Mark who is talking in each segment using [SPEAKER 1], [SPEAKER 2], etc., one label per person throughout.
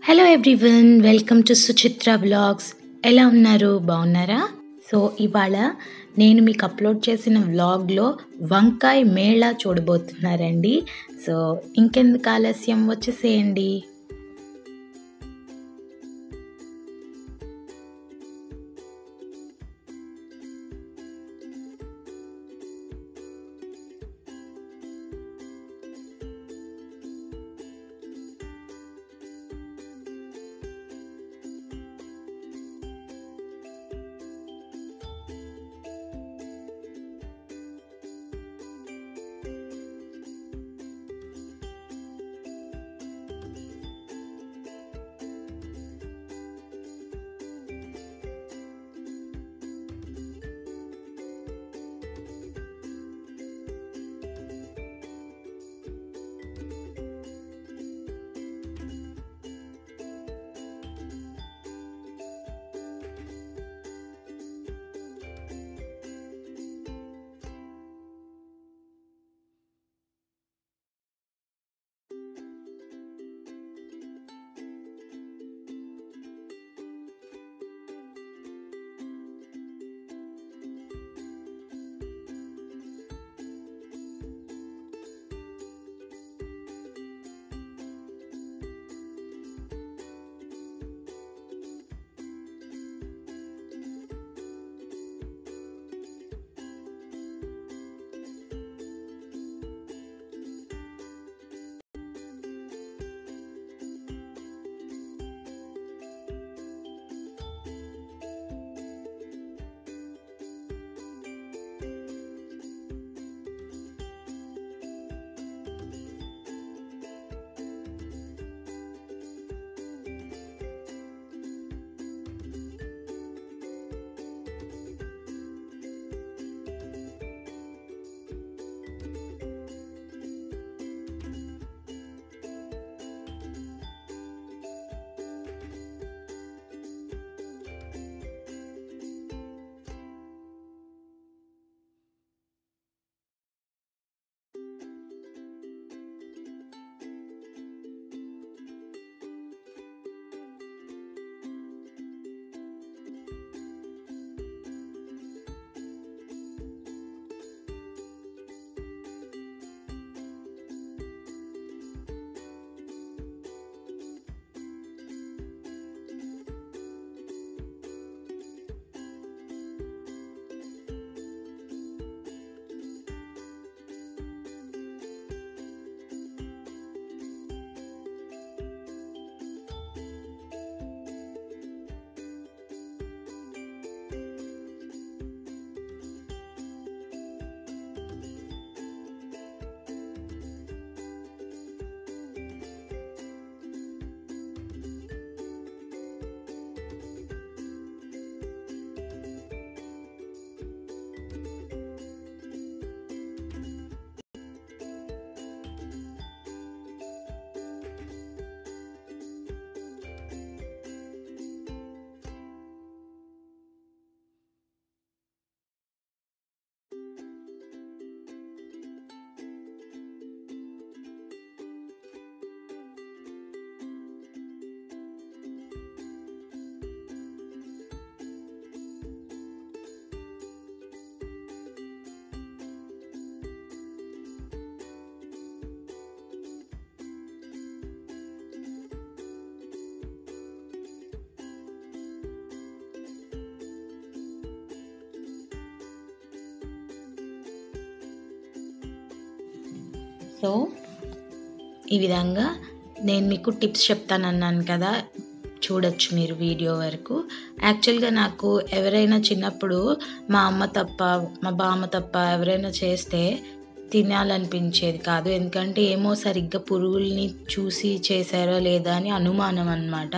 [SPEAKER 1] Hello everyone, welcome to Suchitra vlogs. ఎలా ఉన్నారు? బాగున్నారా? సో ఇవాళ నేను మీకు అప్లోడ్ చేసిన వ్లాగ్లో వంకాయ మేళా చూడబోతున్నారండి. సో ఇంకెందుకు ఆలస్యం, వచ్చేసేయండి. సో ఈ విధంగా నేను మీకు టిప్స్ చెప్తానన్నాను కదా, చూడొచ్చు మీరు వీడియో వరకు. యాక్చువల్గా నాకు ఎవరైనా చిన్నప్పుడు మా అమ్మ తప్ప, మా బామ్మ తప్ప ఎవరైనా చేస్తే తినాలనిపించేది కాదు. ఎందుకంటే ఏమో సరిగ్గా పురుగుల్ని చూసి చేశారో లేదా అని అనుమానం అన్నమాట.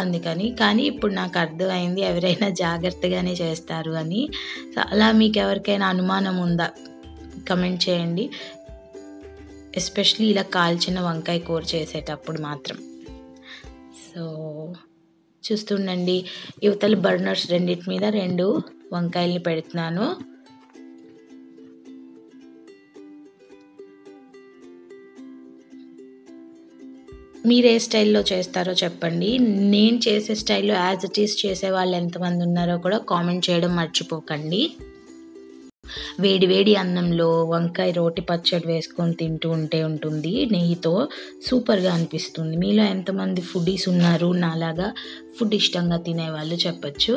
[SPEAKER 1] అందుకని. కానీ ఇప్పుడు నాకు అర్థమైంది ఎవరైనా జాగ్రత్తగానే చేస్తారు అని. అలా మీకు ఎవరికైనా అనుమానం ఉందా? కమెంట్ చేయండి. ఎస్పెషలీ ఇలా కాల్చిన వంకాయ కూర చేసేటప్పుడు మాత్రం. సో చూస్తుండండి, యువతల బర్నర్స్ రెండింటి మీద 2 వంకాయల్ని పెడుతున్నాను. మీరు ఏ స్టైల్లో చేస్తారో చెప్పండి. నేను చేసే స్టైల్‌లో యాజ్ ఇట్ ఈజ్ చేసేవాళ్ళు ఎంతమంది ఉన్నారో కూడా కామెంట్ చేయడం మర్చిపోకండి. వేడి వేడి అన్నంలో వంకాయ రోటి పచ్చడి వేసుకొని తింటూ ఉంటే ఉంటుంది నెయ్యితో, సూపర్‌గా అనిపిస్తుంది. మీలో ఎంతమంది ఫుడ్డీస్ ఉన్నారు నాలాగా ఫుడ్ ఇష్టంగా తినేవాళ్ళు చెప్పొచ్చు.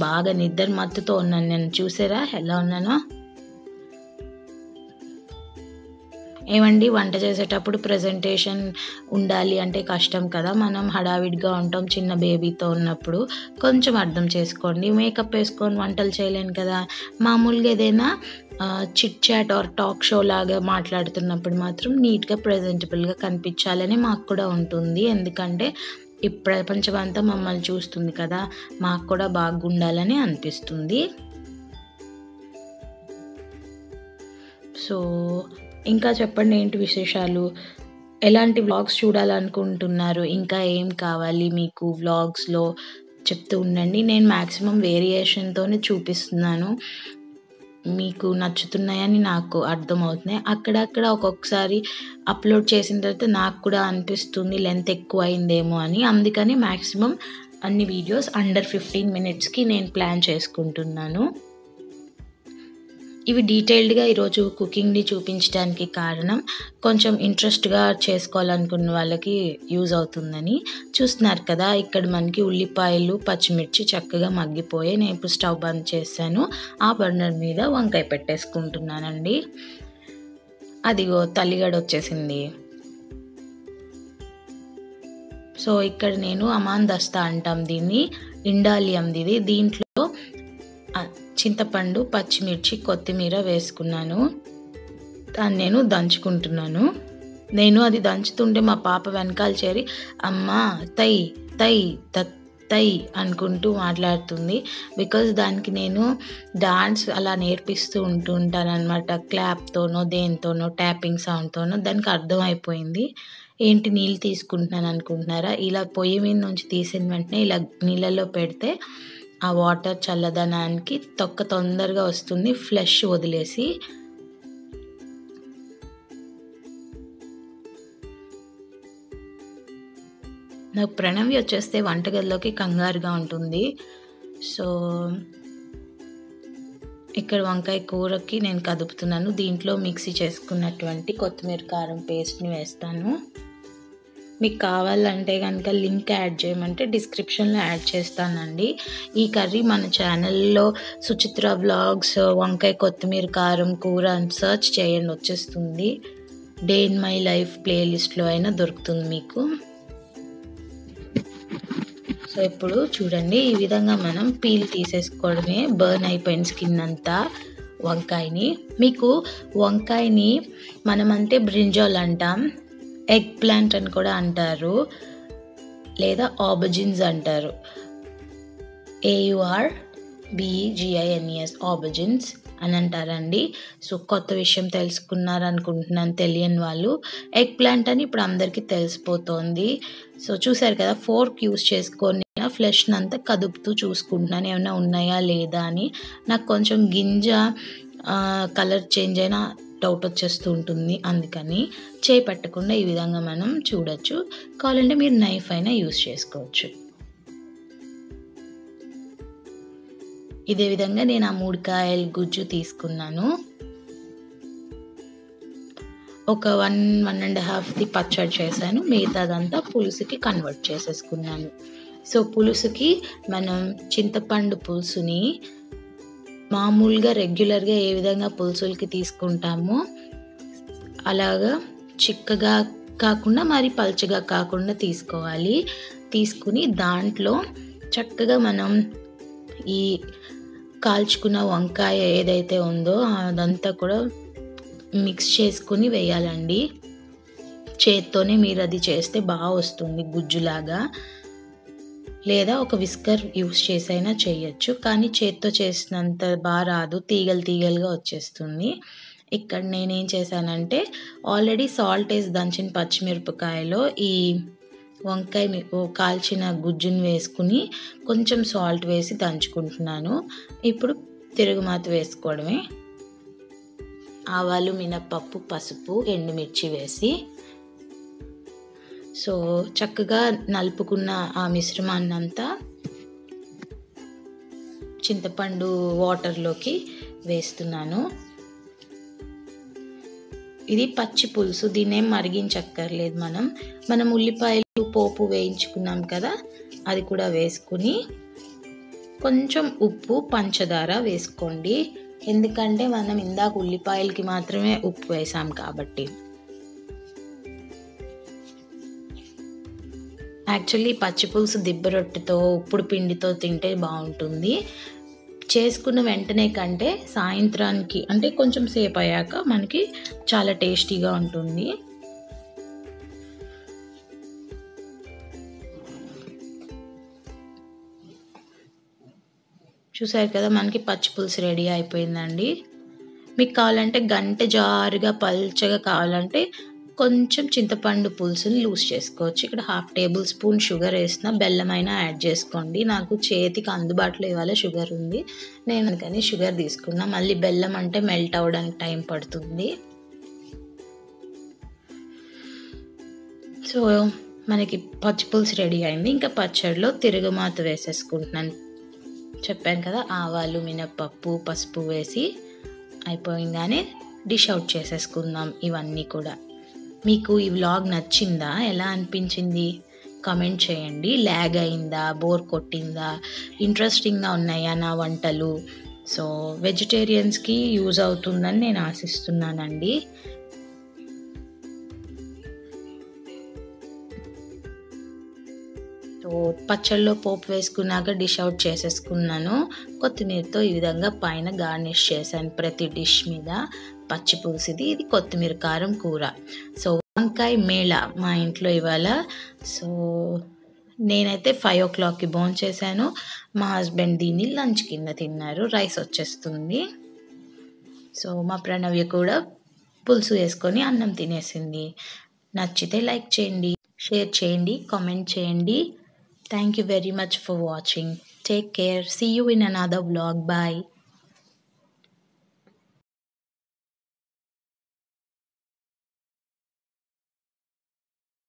[SPEAKER 1] బాగా నిద్ర మత్తుతో ఉన్నాను నేను. చూసారా ఎలా ఉన్నానో? ఏవండి వంట చేసేటప్పుడు ప్రెజెంటేషన్ ఉండాలి అంటే కష్టం కదా, మనం హడావిడిగా ఉంటాం చిన్న బేబీతో ఉన్నప్పుడు. కొంచెం అర్థం చేసుకోండి. మేకప్ వేసుకొని వంటలు చేయలేను కదా. మామూలుగా ఏదైనా chit chat or talk show లాగా మాట్లాడుతున్నప్పుడు మాత్రం నీట్గా ప్రెజెంటబుల్గా కనిపించాలని మాకు కూడా ఉంటుంది. ఎందుకంటే ఈ ప్రపంచం అంతా మమ్మల్ని చూస్తుంది కదా, మాకు కూడా బాగుండాలని అనిపిస్తుంది. సో ఇంకా చెప్పండి, ఏంటి విశేషాలు? ఎలాంటి వ్లాగ్స్ చూడాలనుకుంటున్నారు? ఇంకా ఏం కావాలి మీకు వ్లాగ్స్‌లో చెప్తూ ఉండండి. నేను మ్యాక్సిమం వేరియేషన్‌తోనే చూపిస్తున్నాను. మీకు నచ్చుతున్నాయని నాకు అర్థమవుతున్నాయి. అక్కడక్కడ ఒక్కొక్కసారి అప్లోడ్ చేసిన తర్వాత నాకు కూడా అనిపిస్తుంది లెంత్ ఎక్కువయిందేమో అని. అందుకని మ్యాక్సిమం అన్ని వీడియోస్ అండర్ 15 మినిట్స్‌కి నేను ప్లాన్ చేసుకుంటున్నాను. ఇవి డీటెయిల్డ్‌గా ఈరోజు కుకింగ్‌ని చూపించడానికి కారణం, కొంచెం ఇంట్రెస్ట్‌గా చేసుకోవాలనుకున్న వాళ్ళకి యూజ్ అవుతుందని. చూస్తున్నారు కదా, ఇక్కడ మనకి ఉల్లిపాయలు, పచ్చిమిర్చి చక్కగా మగ్గిపోయాయి. నేను ఇప్పుడు స్టవ్ బంద్ చేశాను. ఆ బర్నర్ మీద వంకాయ పెట్టేసుకుంటున్నానండి. అదిగో తల్లిగడ వచ్చేసింది. సో ఇక్కడ నేను అమాన్ దస్తా అంటాం దీన్ని, ఇండాలియంది ఇది. దీంట్లో చింతపండు, పచ్చిమిర్చి, కొత్తిమీర వేసుకున్నాను. దాన్ని నేను దంచుకుంటున్నాను. నేను అది దంచుతుంటే మా పాప వెనకాల చేరి అమ్మా తై తై తై అనుకుంటూ మాట్లాడుతుంది. బికాజ్ దానికి నేను డాన్స్ అలా నేర్పిస్తూ ఉంటానన్నమాట. క్లాప్తోనో దేనితోనో ట్యాపింగ్ సౌండ్తోనో దానికి అర్థమైపోయింది. ఏంటి నీళ్ళు తీసుకుంటున్నాను అనుకుంటున్నారా? ఇలా పొయ్యి మీద నుంచి తీసిన వెంటనే ఇలా నీళ్ళల్లో పెడితే ఆ వాటర్ చల్లదనానికి తొక్క తొందరగా వస్తుంది, ఫ్లెష్ వదిలేసి. నాకు ప్రణవి వచ్చేస్తే వంటగదిలోకి కంగారుగా ఉంటుంది. సో ఇక్కడ వంకాయ కూరకి నేను కదుపుతున్నాను. దీంట్లో మిక్సీ చేసుకున్నటువంటి కొత్తిమీర కారం పేస్ట్ని వేస్తాను. మీకు కావాలంటే కనుక లింక్ యాడ్ చేయమంటే డిస్క్రిప్షన్లో యాడ్ చేస్తానండి. ఈ కర్రీ మన ఛానల్లో సుచిత్ర వ్లాగ్స్ వంకాయ కొత్తిమీర కారం కూర అని సెర్చ్ చేయండి, వచ్చేస్తుంది. డే ఇన్ మై లైఫ్ ప్లేలిస్ట్లో అయినా దొరుకుతుంది మీకు. సో ఇప్పుడు చూడండి, ఈ విధంగా మనం పీల్ తీసేసుకోవడమే. బర్న్ అయిపోయిన స్కిన్ అంతా వంకాయని. మీకు వంకాయని మనమంటే బ్రింజాల్ అంటాం, ఎగ్ ప్లాంట్ అని కూడా అంటారు, లేదా ఆబజిన్స్ అంటారు. AURBEGINES ఆబజిన్స్ అని అంటారండి. సో కొత్త విషయం తెలుసుకున్నారనుకుంటున్నాను తెలియని వాళ్ళు. ఎగ్ ప్లాంట్ అని ఇప్పుడు అందరికీ తెలిసిపోతుంది. సో చూసారు కదా, ఫోర్క్ యూస్ చేసుకొని ఫ్లెష్ని అంతా కదుపుతూ చూసుకుంటున్నాను ఏమైనా ఉన్నాయా లేదా అని. నాకు కొంచెం గింజ కలర్ చేంజ్ అయినా డౌట్ వచ్చేస్తూ ఉంటుంది, అందుకని చేయి పెట్టకుండా ఈ విధంగా మనం చూడొచ్చు. కావాలంటే మీరు నైఫ్ అయినా యూస్ చేసుకోవచ్చు. ఇదే విధంగా నేను ఆ 3 కాయల గుజ్జు తీసుకున్నాను. ఒక 1.5ది పచ్చడి చేశాను, మిగతాదంతా పులుసుకి కన్వర్ట్ చేసేసుకున్నాను. సో పులుసుకి మనం చింతపండు పులుసుని మామూలుగా రెగ్యులర్గా ఏ విధంగా పులుసులకి తీసుకుంటామో అలాగా చిక్కగా కాకుండా మరి పల్చగా కాకుండా తీసుకోవాలి. తీసుకుని దాంట్లో చక్కగా మనం ఈ కాల్చుకున్న వంకాయ ఏదైతే ఉందో అదంతా కూడా మిక్స్ చేసుకుని వేయాలండి. చేత్తోనే మీరు అది చేస్తే బాగా వస్తుంది గుజ్జులాగా, లేదా ఒక విస్కర్ యూస్ చేసైనా చేయొచ్చు. కానీ చేత్తో చేసినంత బాగా రాదు, తీగలుగా వచ్చేస్తుంది. ఇక్కడ నేనేం చేశానంటే ఆల్రెడీ సాల్ట్ వేసి దంచిన పచ్చిమిరపకాయలో ఈ వంకాయ కాల్చిన గుజ్జుని వేసుకుని కొంచెం సాల్ట్ వేసి దంచుకుంటున్నాను. ఇప్పుడు తిరుగుమాత వేసుకోవడమే. ఆవాలు, మినప్పప్పు, పసుపు, ఎండుమిర్చి వేసి సో చక్కగా నలుపుకున్న ఆ మిశ్రమాన్ని అంతా చింతపండు వాటర్లోకి వేస్తున్నాను. ఇది పచ్చి పులుసు, దీన్నేం మరిగించక్కర్లేదు. మనం ఉల్లిపాయలు పోపు వేయించుకున్నాం కదా, అది కూడా వేసుకుని కొంచెం ఉప్పు పంచదార వేసుకోండి. ఎందుకంటే మనం ఇందాక ఉల్లిపాయలకి మాత్రమే ఉప్పు వేసాం కాబట్టి. యాక్చువల్లీ పచ్చి పులుసు దిబ్బ రొట్టెతో ఉప్పుడు పిండితో తింటే బాగుంటుంది. చేసుకున్న వెంటనే కంటే సాయంత్రానికి అంటే కొంచెం సేపు అయ్యాక మనకి చాలా టేస్టీగా ఉంటుంది. చూసారు కదా, మనకి పచ్చి పులుసు రెడీ అయిపోయిందండి. మీకు కావాలంటే గంట జారుగా పల్చగా కావాలంటే కొంచెం చింతపండు పులుసుని లూజ్ చేసుకోవచ్చు. ఇక్కడ 1/2 టేబుల్ స్పూన్ షుగర్ వేసిన, బెల్లం అయినా యాడ్ చేసుకోండి. నాకు చేతికి అందుబాటులో ఇవాళ షుగర్ ఉంది, నేను అందుకని షుగర్ తీసుకున్నా. మళ్ళీ బెల్లం అంటే మెల్ట్ అవ్వడానికి టైం పడుతుంది. సో మనకి పచ్చి పులుసు రెడీ అయింది. ఇంకా పచ్చడిలో తిరుగుమాత వేసేసుకుంటున్నాను. చెప్పాను కదా, ఆవాలు, మినప్పప్పు, పసుపు వేసి అయిపోయిందానే డిష్ అవుట్ చేసేసుకుందాం ఇవన్నీ కూడా. మీకు ఈ వ్లాగ్ నచ్చిందా? ఎలా అనిపించింది? కామెంట్ చేయండి. ల్యాగ్ అయిందా, బోర్ కొట్టిందా, ఇంట్రెస్టింగ్గా ఉన్నాయా నా వంటలు? సో వెజిటేరియన్స్కి యూజ్ అవుతుందని నేను ఆశిస్తున్నానండి. సో పచ్చళ్ళలో పోపు వేసుకున్నాక డిష్ అవుట్ చేసేసుకున్నాను. కొత్తిమీరతో ఈ విధంగా పైన గార్నిష్ చేశాను ప్రతి డిష్ మీద. పచ్చి పులుసుది, ఇది కొత్తిమీర కారం కూర. సో వంకాయ మేళ మా ఇంట్లో ఇవాళ. సో నేనైతే 5 o'clockకి భోంచేశాను. మా హస్బెండ్ దీన్ని లంచ్ కింద తిన్నారు. రైస్ వచ్చేస్తుంది. సో మా ప్రణవ్య కూడా పులుసు వేసుకొని అన్నం తినేసింది. నచ్చితే లైక్ చేయండి, షేర్ చేయండి, కామెంట్ చేయండి. Thank you very much for watching. Take care. See you in another vlog. Bye.